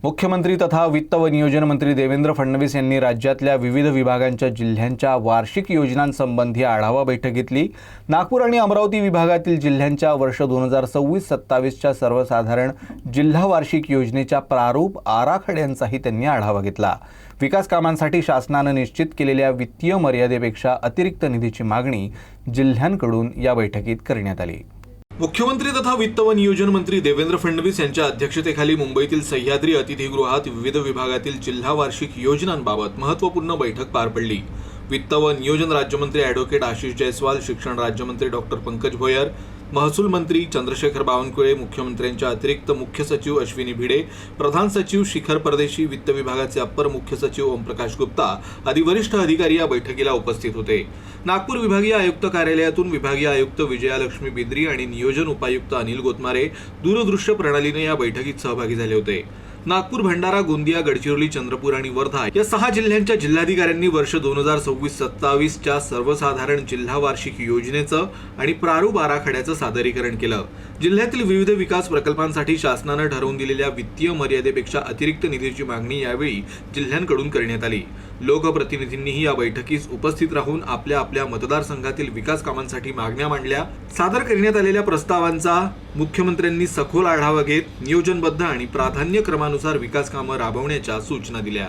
मुख्यमंत्री तथा वित्त व नियोजन मंत्री देवेंद्र फडणवीस यांनी राज्यातल्या विविध विभागांच्या जिल्ह्यांच्या वार्षिक योजनांसंबंधी आढावा बैठक घेतली। नागपूर आणि अमरावती विभागातील जिल्ह्यांच्या वर्ष 2026-27च्या सर्वसाधारण जिल्हा वार्षिक योजनेच्या प्रारूप आराखड्यांचाही त्यांनी आढावा घेतला। विकास कामांसाठी शासनाने निश्चित केलेल्या वित्तीय मर्यादेपेक्षा अतिरिक्त निधीची मागणी जिल्ह्यांकडून या बैठकीत करण्यात आली। मुख्यमंत्री तथा वित्त व नियोजन मंत्री देवेंद्र फडणवीस यांच्या अध्यक्षतेखाली मुंबईतील सह्याद्री अतिथीगृहात विविध विभागातील जिल्हा वार्षिक योजनांबाबत महत्त्वपूर्ण बैठक पार पडली। वित्त व नियोजन राज्यमंत्री ॲडव्होकेट आशिष जयस्वाल, शिक्षण राज्यमंत्री डॉक्टर पंकज भोयर, महसूल मंत्री चंद्रशेखर बावनकुळे, मुख्यमंत्र्यांच्या अतिरिक्त मुख्य सचिव अश्विनी भिडे, प्रधान सचिव शिखर परदेशी, वित्त विभागाचे अप्पर मुख्य सचिव ओमप्रकाश गुप्ता आदी वरिष्ठ अधिकारी या बैठकीला उपस्थित होते। नागपूर विभागीय आयुक्त कार्यालयातून विभागीय आयुक्त विजयालक्ष्मी बिद्री आणि नियोजन उपायुक्त अनिल गोतमारे दूरदृश्य प्रणालीने या बैठकीत सहभागी झाले होते। नागपूर, भंडारा, गोंदिया, गडचिरोली, चंद्रपूर आणि वर्धा या 6 जिल्ह्यांच्या जिल्हाधिकाऱ्यांनी वर्ष 2026-27च्या सर्वसाधारण जिल्हा वार्षिक योजनेचं आणि प्रारूप आराखड्याचं सादरीकरण केलं। जिल्ह्यातील विविध विकास प्रकल्पांसाठी शासनाने ठरवून दिलेल्या वित्तीय मर्यादेपेक्षा अतिरिक्त निधीची मागणी यावेळी जिल्ह्यांकडून करण्यात आली। लोकप्रतिनिधींनीही या बैठकीस उपस्थित राहून आपल्या आपल्या मतदारसंघातील विकास कामांसाठी मागण्या मांडल्या। सादर करण्यात आलेल्या प्रस्तावांचा मुख्यमंत्र्यांनी सखोल आढावा घेत नियोजनबद्ध आणि प्राधान्यक्रमानुसार विकास कामं राबवण्याच्या सूचना दिल्या।